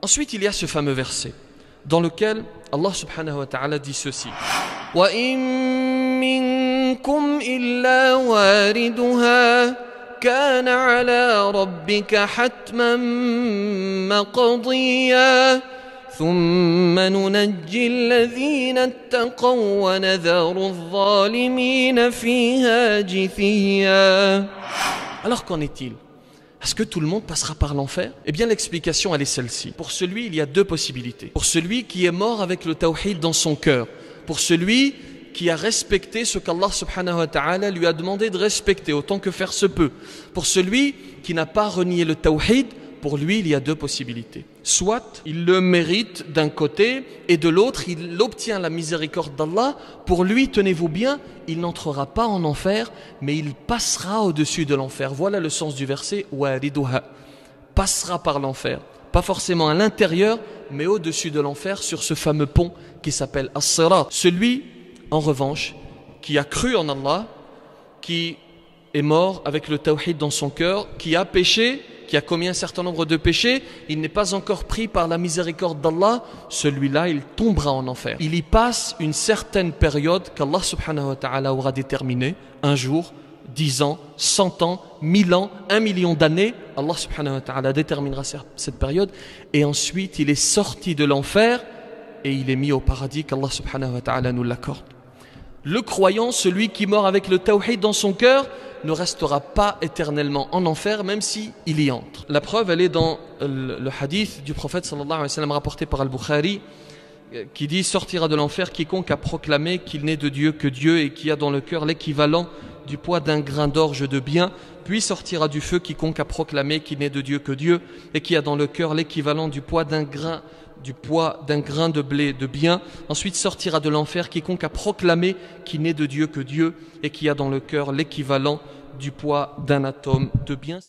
Ensuite, il y a ce fameux verset dans lequel Allah subhanahu wa ta'ala dit ceci: Wa in minkum illa wariduha kana ala rabbika hatman maqdiya thumma nunajji alladhina ittaqaw wa nadharu adh-dhalimina fiha jithiya. Alors qu'en est-il? Est-ce que tout le monde passera par l'enfer? Eh bien, l'explication, elle est celle-ci. Pour celui, il y a deux possibilités. Pour celui qui est mort avec le tawhid dans son cœur, pour celui qui a respecté ce qu'Allah subhanahu wa ta'ala lui a demandé de respecter, autant que faire se peut. Pour celui qui n'a pas renié le tawhid, pour lui, il y a deux possibilités. Soit il le mérite d'un côté, et de l'autre, il obtient la miséricorde d'Allah. Pour lui, tenez-vous bien, il n'entrera pas en enfer, mais il passera au-dessus de l'enfer. Voilà le sens du verset, wariduha, passera par l'enfer. Pas forcément à l'intérieur, mais au-dessus de l'enfer, sur ce fameux pont qui s'appelle As-Sirat. Celui, en revanche, qui a cru en Allah, qui est mort avec le tawhid dans son cœur, qui a péché, qui a commis un certain nombre de péchés, il n'est pas encore pris par la miséricorde d'Allah, celui-là, il tombera en enfer. Il y passe une certaine période qu'Allah subhanahu wa ta'ala aura déterminée, un jour, 10 ans, 100 ans, 1000 ans, 1 million d'années, Allah subhanahu wa ta'ala déterminera cette période, et ensuite il est sorti de l'enfer et il est mis au paradis, qu'Allah subhanahu wa ta'ala nous l'accorde. Le croyant, celui qui meurt avec le tawhid dans son cœur, ne restera pas éternellement en enfer, même si il y entre. La preuve, elle est dans le hadith du prophète sallallahu alayhi wa sallam rapporté par Al-Bukhari, qui dit: sortira de l'enfer quiconque a proclamé qu'il n'est de Dieu que Dieu et qui a dans le cœur l'équivalent du poids d'un grain d'orge de bien. Puis sortira du feu quiconque a proclamé qu'il n'est de Dieu que Dieu et qui a dans le cœur l'équivalent du poids d'un grain de blé de bien. Ensuite sortira de l'enfer quiconque a proclamé qu'il n'est de Dieu que Dieu et qui a dans le cœur l'équivalent du poids d'un atome de bien.